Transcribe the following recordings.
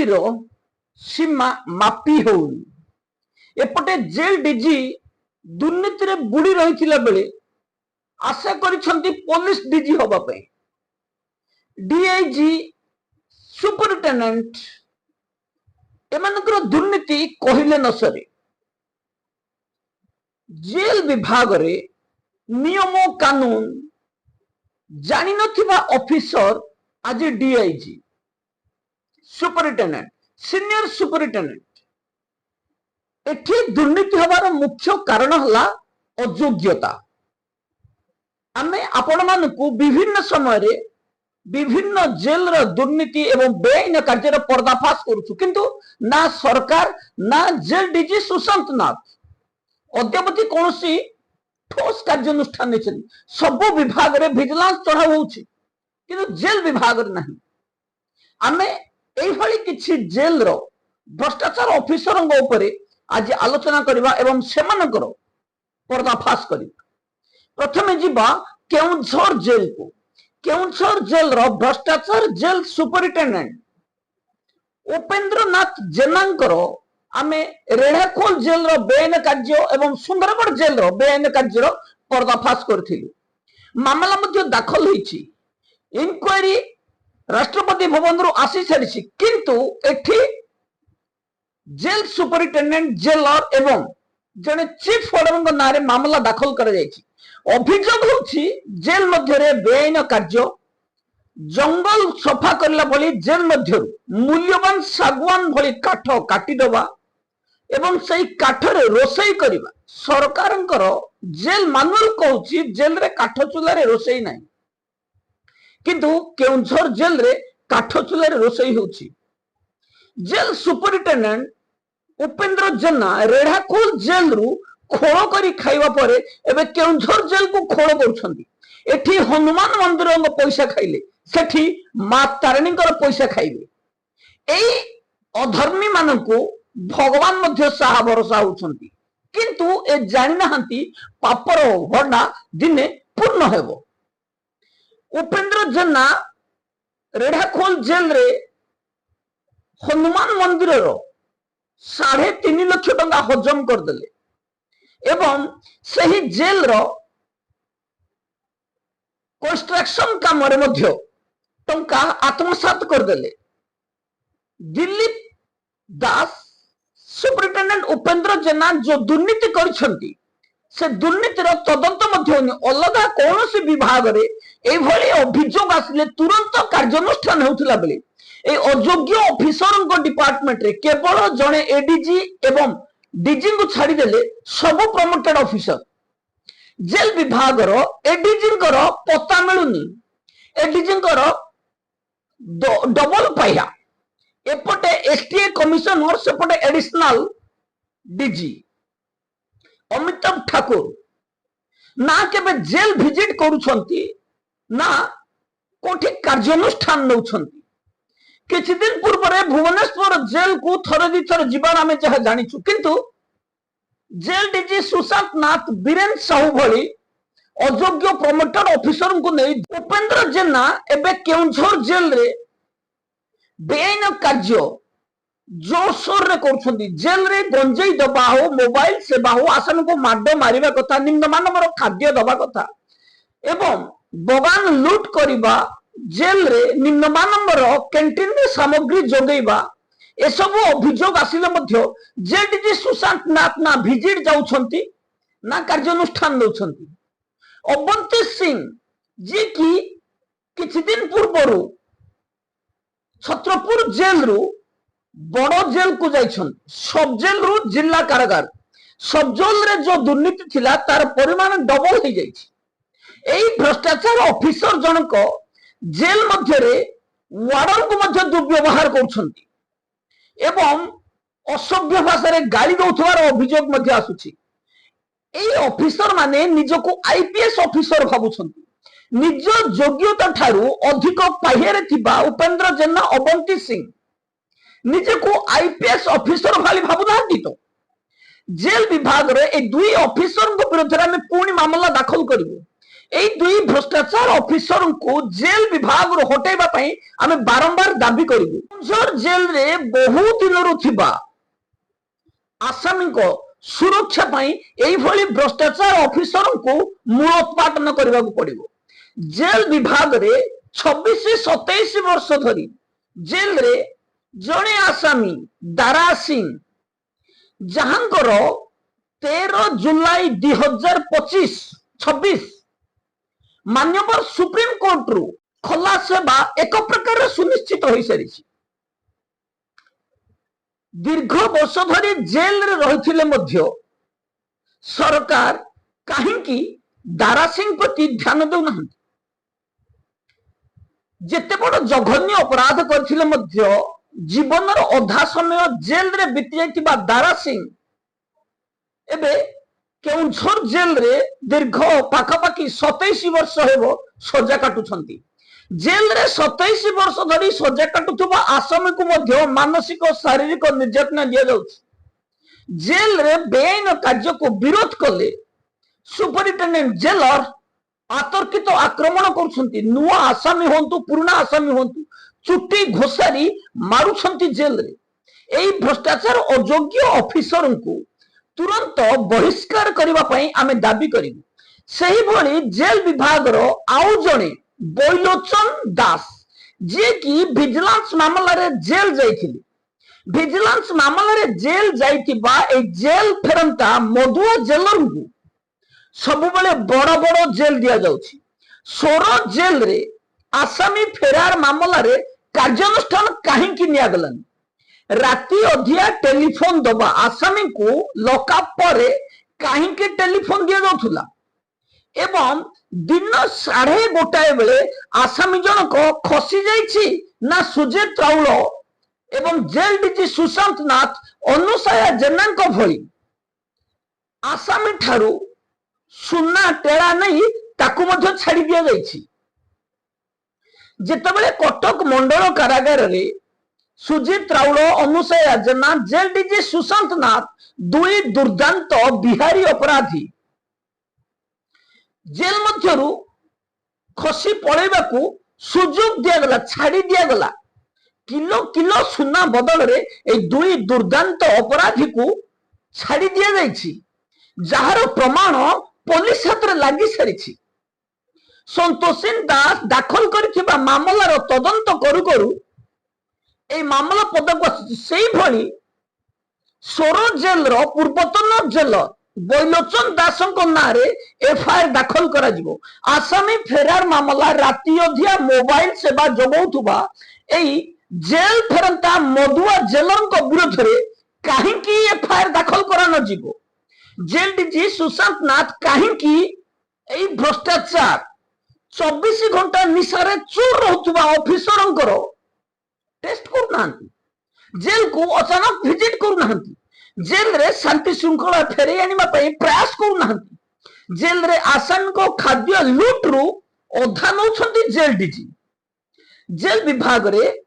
दुर्नीतिर सीमा मापी होउनी। एपटे jail DG दुर्नीतिर बुड़ी रही बेले आशा करिसंती पुलिस डीजी होबा पे। डीआईजी सुपरिटेंडेंट एमानकर दुर्नीति कहिले न सरे। जेल विभाग रे नियम कानून जानी नथिबा ऑफिसर आज डीआईजी सुपरिटेंडेंट सीनियर सुपरिटेंडेंट एठी दुर्नीति हबार मुख्य कारण हला अयोग्यता। आमे आपण मानकु विभिन्न समय रे विभिन्न जेल र दुर्नीति एवं बेआईन कार्य पर्दाफाश करूछु, किंतु ना सरकार ना जेल डीजी सुशांत नाथ अद्यावधि कौन ठोस कार्यानुष्ठान नहीं। सब विभाग रे विजिलेंस चढ़ाऊ होउछि किंतु जेल विभाग रे नहीं। आमे एई भली किछि जेल रो भ्रष्टाचार ऑफिसरंग ऊपर आज आलोचना करबा एवं सेमानकर पर्दाफाश करबा। प्रथमे जिबा केउंझर जेल को। केउंझर जेल रो भ्रष्टाचार जेल सुपरिटेंडेंट उपेंद्र नाथ जेनांकर आमे रेढ़ाखोल जेल रो बेआईन कार्य एवं सुंदरगढ़ जेल रो बेआईन कार्य रो पर्दाफाश करथिलु। मामला मध्य दाखल होईछि। इंक्वायरी राष्ट्रपति भवन रु आसी सारिछि, किंतु एठी जेल सुपरिटेंडेंट जेलर एवं जने चीफ वार्डन नारे मामला दाखल कर जायछि। अभियोग होछि जेल मध्य रे बेआईन कार्य, जंगल सफा करला भली जेल मध्य मूल्यवान सागवान भली काठ काटी दबा एवं सही काठरे रोषेई करिबा। सरकारंकर जेल मानुअल कहूछि जेल रे काठ चूल्हा रे रोषेई नाही, किंतु केउंझर जेल रे काठ चूल्हा रे रोषेई होछि। जेल सुपरिटेंडेंट उपेंद्र जेना रेढ़ाखोल जेल रु खोल करी खाइबा परे एबे केउंझर जेल को खोल करूछंती। एठी हनुमान मंदिर पैसा खाइले सेठी मां तारिणी पैसा खाइबे। एई अधर्मी मानकु भगवान मध्य साहा भरोसा होउछंती, किंतु ए जानि नाहंती पापर भंडा दिने पूर्ण हेबो। उपेंद्र जेना रेढ़ाखोल जेल रे हनुमान मंदिर रो 3.5 लाख टंका हजम कर देले एवं सही जेल रो कंस्ट्रक्शन काम रे मध्य टंका आत्मसात कर देले। दिलीप दास सुपरिटेंडेंट उपेंद्र जेना जो दुर्नीति करछंती से दुर्नीतिर तदंत मध्य अलगा कौन विभाग रे एई भली अभियोग आसिले तुरंत कार्यानुष्ठान होउथिला बेले ए अयोग्य ऑफिसर डिपार्टमेंट रे केवल जने एडीजी एवं डीजी को छाड़ी देले सब प्रमोटेड ऑफिसर। जेल विभाग रो एडीजी पता मिलुनी। एडीजी डबल पाया, एपटे एसटीए कमिशनर सेपटे एडिशनल डीजी अमिताभ ठाकुर ना केबे जेल विजिट करूछंती ना कोठी कार्यानुष्ठान नउछंती। किछि दिन पूर्व रे भुवनेश्वर जेल को थरे दी थर जीवन आमे जहा जानिछु, किंतु जेल डीजी सुशांत नाथ बीरेन साहू भली अयोग्य प्रमोटेड ऑफिसर को नहीं उपेंद्र जेना एबे केउंझर जेल रे बेआईन कार्य जोरसोर रे करछंती। जेल रे गंजेई दबा हो, मोबाइल सेवा हो, आसन को माडो मारिबा कथा, निम्न मानवर खाद्य दबा कथा एवं बगान लूट करिबा, जेल रे निम्न मानवर कैंटीन रे सामग्री जोगैबा ए सब अभियोग आसिले मध्य जेडीजी सुशांत नाथ ना विजिट जाउछंती ना कार्यानुष्ठान नउछंती। अवंती सिंह जी की किछि दिन पूर्वरु छत्रपुर जेल रु बड़ जेल को जाइछन, सब जेल रु जिला कारागार। सब जेल रे जो दुर्नीति थिला तार परिमाण डबल हो जाइछि। एई भ्रष्टाचार ऑफिसर जनक जेल मध्य रे वार्डन को मध्य दुर्व्यवहार करूछंती एवं असभ्य भाषा रे गाली दउथवार अभियोग मध्य आसुछि। एई ऑफिसर माने निजको आईपीएस ऑफिसर भाबुछंती। निज योग्यता ठारू अधिक पाहियारे थिबा उपेंद्र जेना अवंती सिंह निजको आईपीएस ऑफिसर भाली भाबुनांती। तो जेल विभाग रे ए दुई ऑफिसर को विरुद्ध रे पुणी मामला दाखल करिबो এই দুই ভ্রষ্টাচার অফিসর को जेल विभाग रो हटेबा पई आमे बारंबार दाबी करिबु। केउझर जेल रे बहु दिनरु थिबा आसामी को सुरक्षा पई एई भली भ्रष्टाचार ऑफिसर को मूलोत्पाटन करबा को पड़िबो। जेल विभाग रे 26-27 वर्ष धरी जेल रे जणे आसामी दारा सिंह जहांकर 13 जुलाई 2025-26 मान्यवर सुप्रीम कोर्ट रु खलास सेवा एक प्रकार सुनिश्चित हो सारी। दीर्घ वर्ष धरी जेल रे रहिथिले मध्य सरकार काहेकि दारा सिंह प्रति ध्यान देउना। जेते बड़ जघन्य अपराध करथिले मध्य जीवन अधा समय जेल रे बीती जाइतिबा दारा सिंह एबे केउझर जेल रे दीर्घ पाखापाखि 27 वर्ष हेबो सजा काटुछंती। जेल रे 27 वर्ष धरी सजा काटुथबा आसामी को मध्य मानसिक और शारीरिक निर्यातना दिया जाउछि। जेल रे बेआईन कार्य को विरोध कले सुपरिटेंडेंट जेलर आतर्कित आक्रमण करुछंती। नुआ आसामी होंतु पुराना आसामी होंतु चुट्टी घोषारी मारुछंती जेल रे। एई भ्रष्टाचार अयोग्य ऑफिसर को तुरंत बहिष्कार करबा पई आमे दाबी करिबु। सही भली जेल विभाग रो आउ जणे बैलोचन दास जे कि विजिलेंस मामला रे जेल जाइथिले। विजिलेंस मामला रे जेल जाइतिबा ए जेल फेरंता मधुआ जेलर को सब बेले बड़ बड़ जेल दिया जाउछि। सोरो जेल रे आसामी फेरार मामला रे कार्यानुष्ठान काहेकि निया गलानी। राति अधिया टेलीफोन दबा आसामी को लॉकअप पर काहेकि टेलीफोन दिया जाउथुला एवं दिन 1:30 बेले आसामी जनक खसी जाइछि ना सुजित राउल एवं जेल डीजी सुशांत नाथ अनुसया जेनांक भली आसामी ठारू सुना टेड़ा नहीं ताकू मध्य छाड़ी दिया जाइछि। जेतेबेले कटक मंडल कारागार रे सुजित राउल अनुसया जेना जेल डीजी सुशांत नाथ दुई दुर्दांत बिहारी अपराधी जेल मध्यरु खसी पळेबाकू सुजोग दिया गला छाड़ी दिया गला। किलो किलो सुना बदल रे ए दुई दुर्दांत अपराधी को छाड़ी दिया जाइछि जार प्रमाण पुलिस हाथ रे लागि सारिछि। संतोषिन दास दाखल करिथिबा मामलार तदंत करू करू ए मामला पदक से भली सोरो जेल रो पूर्वतन जेल बैलोचन दास ना रे एफआईआर दाखल करा जिवो। आसामी फेरार मामला राति अधिया मोबाइल सेवा जगौथुबा एई जेल फेरंता मधुआ जेलर विरोध रे काहेकि एफआईआर दाखल करा न जिवो। जेल डीजी सुशांत नाथ काहेकि एई भ्रष्टाचार 24 घंटा निशारे चोर रहथुबा ऑफिसरंकर टेस्ट करना जेल को अचानक विजिट करना जेल रे शांति श्रृंखला फेरे आनिबा पई प्रयास करना जेल रे आसामी को खाद्य लूट रु अधा नौछंती जेल डीजी। जेल विभाग रे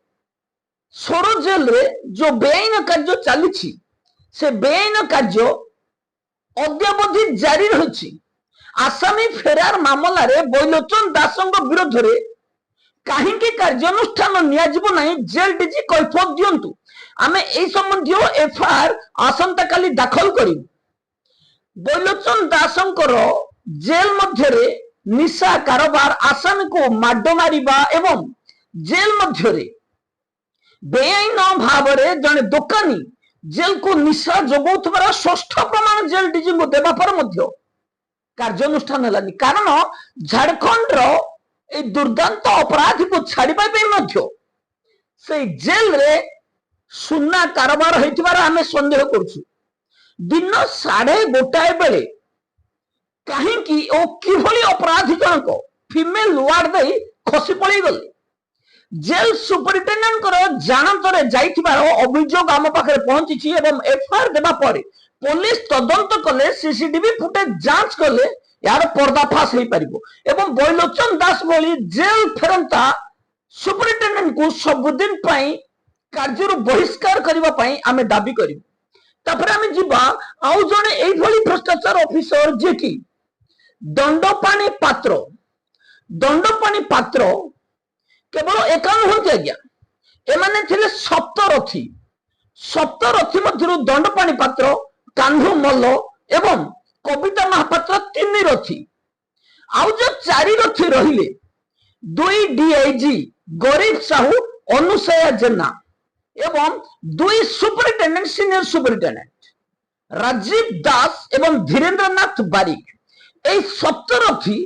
सोरो जेल रे जो बेआईन कार्य चली से बेआईन कार्य अद्यावधि जारी रही। आसामी फेरार मामला रे बैलोचन दासंग विरोध रे काहेकि कार्यानुष्ठान नियाजिबो नाही जेल डीजी कैफत दियंतु। आमे एई संबंधी एफआईआर आसंता काली दाखल करिबु। बैलोचन दासंकर जेल मध्य रे निशा कारोबार आसामी को माड मारिबा एवं जेल मध्य रे बेआईन भाव रे जने दुकानी जेल को निशा जगौथबार षष्ठ प्रमाण जेल डीजी को देबा पर मध्य कार्यानुष्ठान हलानी। कारण झारखंड रो ए दुर्दांत अपराधी को छाड़िबा पे मध्य से जेल रे सुना कारोबार होइतिबार आमे संदेह करछु। दिन 1:30 बेले काहेकि ओ किभली अपराधी जनक फीमेल वार्ड दे खसी पळी गले। जेल सुपरिटेंडेंट कर जानतरे जाइतिबार अभियोग आम पाखरे पहुंची एवं एफआईआर देबा परे पुलिस तदंत कले सीसीटीवी फुटेज जांच कले यार पर्दाफाश हो पारिबो एवं बैलोचन दास भली जेल फेरंता सुपरिटेंडेंट को सबुदिन पई कार्य बहिष्कार करबा पई आमे दाबी करिबु। तापर आमे जिबा आउ जणे एई भली भ्रष्टाचार ऑफिसर जे कि दंडपाणी पात्र दंडपाणी पात्र केवल एका नुहति आज्ञा एमाने थिले सप्तरथी सप्तरथी मध्य दंडपाणी पात्र कान्धु मल्ल एवं कविता महापात्र 3 रथी आउ जो 4 रथी रहिले 2 डीआईजी गरीब साहू अनुसया जेना एवं 2 सुपरिटेंडेंट सीनियर सुपरिटेंडेंट राजीव दास एवं धीरेन्द्रनाथ बारिक ए सप्तरथी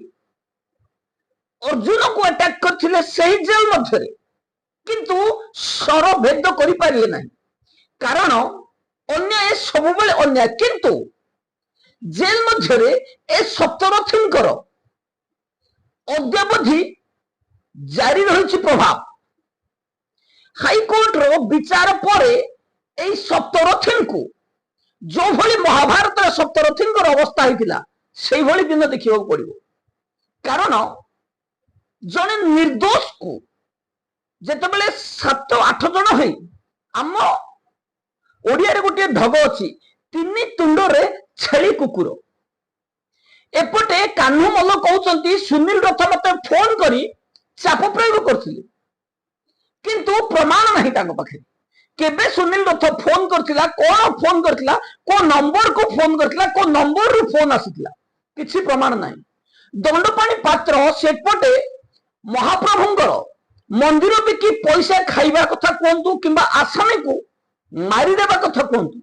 अर्जुन को अटैक करथिले सही जेल मध्य किंतु स्वर भेद करि पारिले नहीं कारण अन्याय सब बेले अन्याय किंतु जेल मध्य ए सप्तरथींकर अद्यावधि जारी रही प्रभाव हाईकोर्ट रो विचार पर सप्तरथी को जो भली महाभारत सप्तरथी अवस्था होता से भली दिन देखा पड़ो कारण जने निर्दोष को जेते बेले 7-8 जन है आम ओडिया रे गोटे ढग अच्छी 3 तुंड रे छेली कुकुर एपटे कान्हू मल्ल कहउचंती सुनील रथ मते फोन करी चाप प्रयोग करथिले किंतु प्रमाण नहीं तांको पाखे केबे सुनील रथ फोन करथिला कोन फोन करथिला को नंबर को फोन करथिला को नंबर रू फोन आसीथिला किछि प्रमाण नहीं दंडपाणी पात्र सेपटे महाप्रभुंकर मंदिर बिकी पैसा खाइबा कथा कहतु किंबा आसामी को मारिदेवा कथा कहतु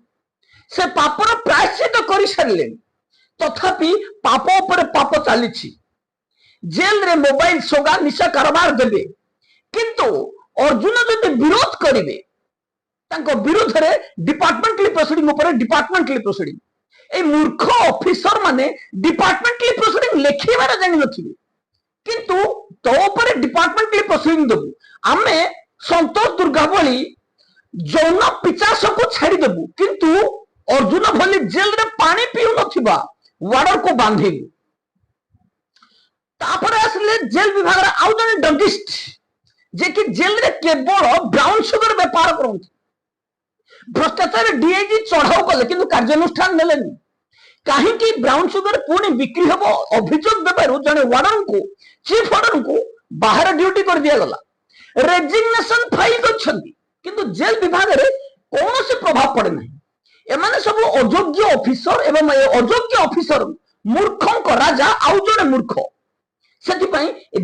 से पापर प्रायश्चित कर सारे तथापि पाप उपर पाप चली जेल रे मोबाइल सोगा निशा कारोबार देवे किंतु अर्जुन जदि विरोध करेंगे विरोध रे डिपार्टमेंटली प्रोसीडिंग उपर डिपार्टमेंटली प्रोसीडिंग ए मूर्ख ऑफिसर माने डिपार्टमेंटली प्रोसीडिंग लेखिबार जानि नथिबे किंतु तो ऊपर डिपार्टमेंटली प्रोसीडिंग देबू आमे संतोष दुर्गा भली जौन पिचास को छाड़ी देबू किंतु अर्जुन भली जेल रे पानी पीउ नथिबा वार्डर को बांधेबू तापर आसले जेल विभाग रे आउ जने डगिस्ट जे कि जेल रे केवल ब्राउन शुगर व्यापार करंती भ्रष्टाचार डीआईजी चढ़ाऊ कले किंतु कार्यानुष्ठान नेलेनी कहीं ब्राउन शुगर पुणी बिक्री हम अभियोग देवर जड़े वार्डन को चीफ वार्डन को बाहर ड्यूटी कर दिया गला रेजिग्नेशन फाइल कर जेल विभाग रे कौन से प्रभाव पड़े ना एमाने सब अयोग्य ऑफिसर एवं अयोग्य ऑफिसर मूर्ख राजा आउ जड़े मूर्ख से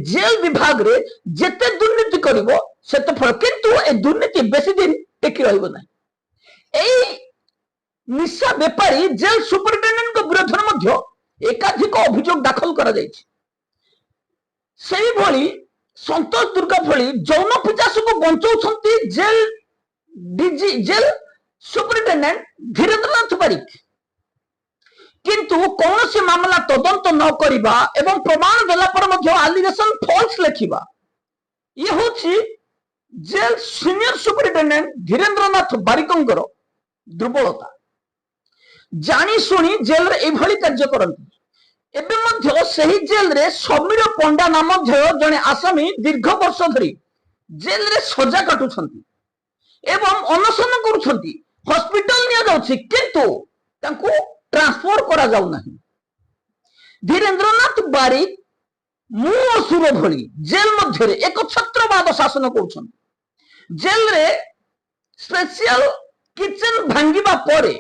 जेल विभाग रे जेते दुर्नीति करिवो सेते फल किंतु ए दुर्नीति बेसी दिन टेकी रहइबो ना निशा बेपारी जेल सुपरिटेंडेंट को विरोध में एकाधिक अभियोग दाखल करा जायछि सेही भली संतोष दुर्गा भली जौन पिचास को बंचौछंती jail DG jail superintendent Dhirendranath Barik किंतु कौन से मामला तदंत न करिबा एवं प्रमाण देला पर मध्य एलिगेशन फॉल्स लेखिबा ये होछि जेल सीनियर सुपरिटेंडेंट धीरेन्द्रनाथ बारिकंकर दुर्बलता जानी सुनी जेल रे एभली कार्य करंती एबे मध्य सही जेल रे समीर पंडा नाम जने आसामी दीर्घ वर्ष धरी जेल रे सजा काटुछंती एवं अनशन करुछंती हॉस्पिटल निया जाउछि किंतु तांको ट्रांसफर करा जाउ नाही धीरेन्द्रनाथ बारिक मु असुर भली जेल मध्य रे एक छत्रवाद शासन करुछंती जेल रे स्पेशल किचन भांगिबा परे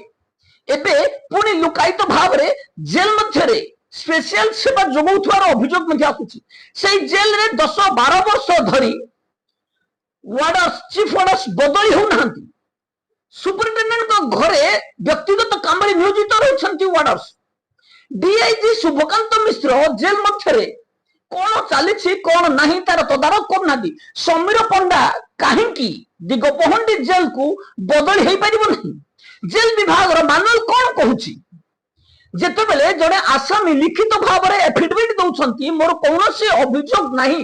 एबे पुणी लुकायित भाव रे जेल मध्य रे स्पेशल सेवा जोगौथवार अभियोग मध्ये आकुछि सेही जेल रे 10-12 वर्ष धरी वार्डर्स चीफ वार्डर्स बदली हो नाहंती सुपरिटेंडेंट को घरे व्यक्तिगत काम रे नियोजित रहछंती वार्डर्स डीआईजी शुभकांत मिश्र जेल मध्य रे कोन चालिछि कोन नाही तार तदारक करनादी समीर पंडा काहेकि दिगपहंडी जेल को बदली हेई परिबो नहीं जेल विभाग मानुअल कौन कहूची जेते बेले जड़े आसामी लिखित भाव में एफिडेविट दौरान मोर कौन से अभियोग नहीं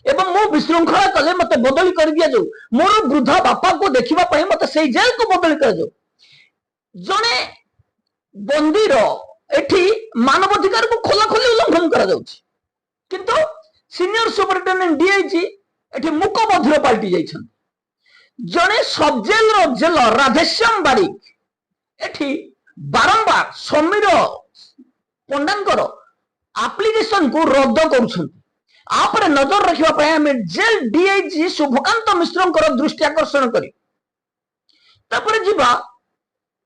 एवं मो विशृंखला कले मत बदली कर दिया जाऊ मोर वृद्धा बापा को देखा मत से जेल को बदली कर जाऊ जड़े बंदीर एठी मानवाधिकार को खोला खोली उल्लंघन करा जाउछि किंतु सीनियर सुपरिटेंडेंट डीआईजी एठी मुक बधिर पाल्टी जाइछन जड़े सब जेल रो जेलर राधेश्याम बारिक एठी बारंबार समीर पंडांकर एप्लिकेशन को रद्द करुछंती आपरे नजर रखा जेल डीआईजी शुभकांत मिश्र दृष्टि आकर्षण करी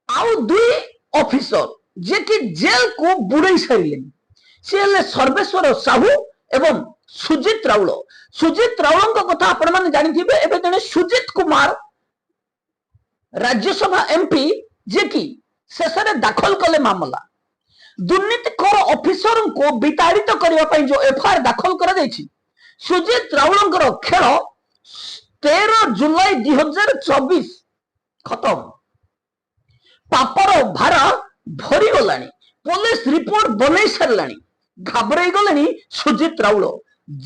आउ दुई ऑफिसर जे कि जेल को बुड़े सारे सी हेले सर्वेश्वर साहू एवं सुजित राउल। सुजित राउल कथा आपण मैंने जानी जने सुजित कुमार राज्यसभा एमपी जे कि शेष दाखल कले मामला दुर्नीतिखोर ऑफिसर को विताड़ित करने जो एफआईआर दाखल कर सुजित राउल खेल 13 जुलाई 2024 खत्म पापर भार भरी गला पुलिस रिपोर्ट बन सारा घाबरे गले सुजित राउल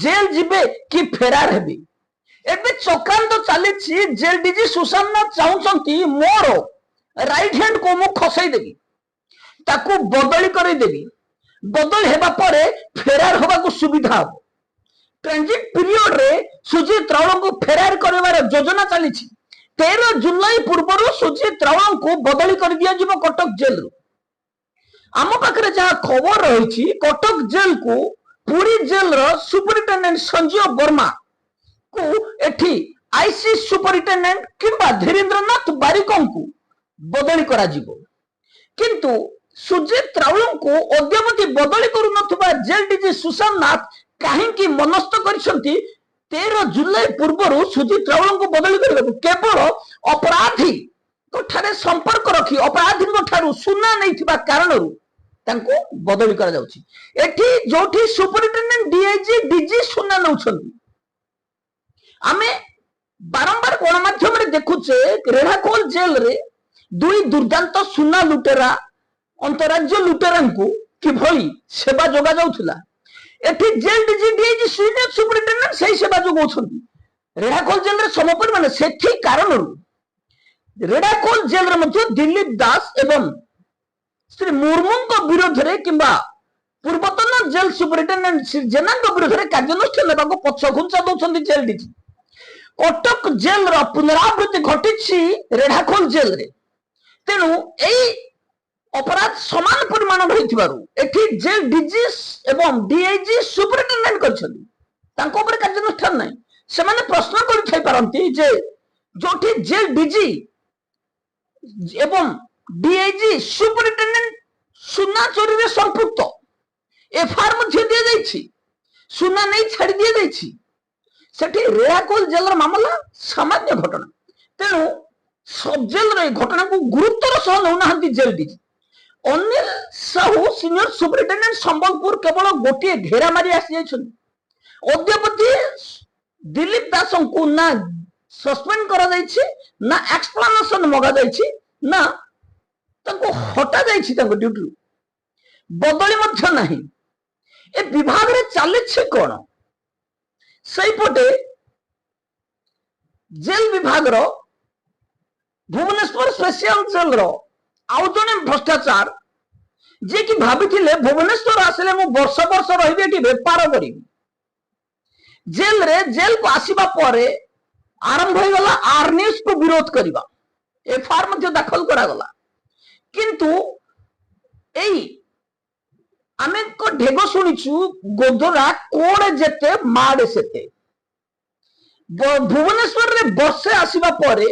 जेल जीवे कि फेरार हेबे एबे चक्रांत चली जेल डीजी सुशांत चाहती मोर राइट हैंड को मु खसई देवी ताकू बदली कर देवी बदल हेबा परे फेरार होबा को सुविधा हो ट्रांजिट पीरियड रे सुजित राउल को फेरार करबार योजना चली 13 जुलाई पूर्व सुजित राउल को बदली कर दिया जिवो कटक जेल रू आम पाखे जहाँ खबर रही कटक जेल को पुरी जेल रो सुपरिटेंडेंट संजीव वर्मा को एठी आईसी सुपरिटेंडेंट किंबा धीरेन्द्रनाथ बारिकों को बदली करा जिवो किंतु सुजित राउल को अद्यावधि बदली करू नथुबा जेल डीजी सुशांत नाथ काहेकि मनस्थ करिसंती 13 जुलाई पूर्व सुजित राउल को बदली कर केवल अपराधी ठारे संपर्क रखी अपराधी ठारू सुना नहीं कारण बदली कर जो सुपरिटेंडेंट डीआईजी डीजी सुना नौ आमे बारंबार गणमाध्यम देखुचे रेढ़ाखोल जेल रे दुई दुर्दांत सुना लुटेरा अंतराज्य लुटेरा किभली सेवा जोगा जाउथिला एठी jail DG DIG senior superintendent सही सेवा जोगौछंती रेढ़ाखोल जेल रे समपरिमाण सेठी कारण रेढ़ाखोल जेल रे मध्य दिलीप दास एवं श्री मुर्मू विरोध में किंबा पूर्वतन जेल सुपरिटेंडेंट श्री जेना विरोध में कार्यानुष्ठान लेवाक पछ घुंचा दौरान जेल डीजी कटक जेल पुनरावृत्ति घटी रेढ़ाखोल जेल रे तेणु यही अपराध समान परिमाण रही जेल डीजी एवं डीआईजी सुपरिटेंडेंट कर कार्यानुष्ठान नहीं से प्रश्न करती जो जेल डीजी एवं डीआईजी सुपरिटेंडेंट सुना चोरी रे संपुक्त एफआईआर मध्ये दिया जाइछि सुना नहीं छाड़ी दिया जाइछि सेठी रेढ़ाखोल जेल मामला सामान्य घटना तेणु सब जेल रे घटना को गुरुत्वर सह नौनाहांती jail DG Anil Sahu senior superintendent Sambalpur केवल गोटे घेरा मारी आसी जाइछन अद्यावधि दिलीप दास को ना सस्पेंड करा जाइछि ना एक्सप्लेनेशन मगा जाइछि ना हटा ड्यूटी बदली नहीं ए विभाग रे चली कौन सहीपटे जेल विभाग रो भुवनेश्वर स्पेशल जेल रो आउ जने भ्रष्टाचार जे कि भाभी भुवनेश्वर आसिले मु वर्ष वर्ष रही बेपार करी जेल रे जेल को आसीबा परे आरंभ हो गला आरनीस को विरोध करबा एफआईआर मध्ये दाखल करा गला किंतु एई आमे को ढेगो सुनिछु गोदरा कोण जेते माडे सेते भुवनेश्वर रे बसे आसीबा परे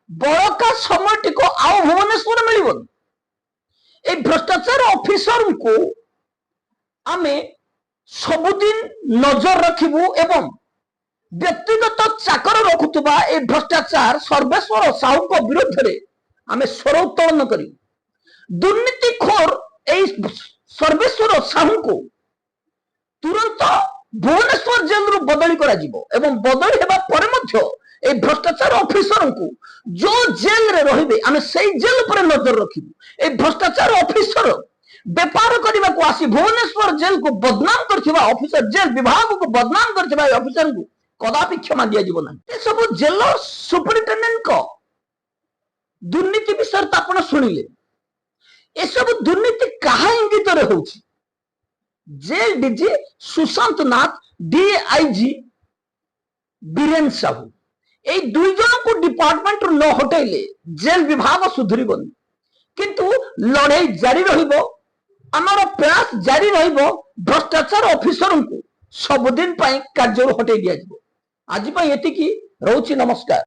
बड़का समय टिको आउ भुवनेश्वर मिलिबन ए भ्रष्टाचार ऑफिसर को आमे सबुदिन नजर रखिबु एवं व्यक्तिगत चाकर रखुतबा ए भ्रष्टाचार सर्वेश्वर साहू को विरोध रे आमे स्वर उत्तोलन करी दुर्नीतिखोर ए सर्वेश्वर साहू को तुरंत भुवनेश्वर जेल रु बदली करा जिवो एवं बदली हेबा परे मध्य ए भ्रष्टाचार ऑफिसर को जो जेल रे रहिबे आमे सेई जेल पर नजर रखिबु ए भ्रष्टाचार ऑफिसर व्यापार करने को आसी भुवनेश्वर जेल को बदनाम करथिबा ऑफिसर जेल विभाग को बदनाम करथिबा ऑफिसर को कदापि क्षमा दिया जीव ना सब जेल सुपरिटेंडेंट को दुर्नीति विषय आपण शुणिले ए सब दुर्नीति कहा इंगित रे होछि जेल डीजी सुशांत नाथ डीआईजी बीरेन साहू ए दुई जन को डिपार्टमेंट न हटेले जेल विभाग सुधरिबन किंतु लड़ाई जारी रहिबो आमर प्रयास जारी रहिबो भ्रष्टाचार ऑफिसर को ସବୁଦିନ ପାଇଁ କାର୍ଯ୍ୟରୁ ହଟେଇ ଦିଆଯିବ। ଆଜି ପାଇଁ ଏତିକି, ରହୁଛି, ନମସ୍କାର।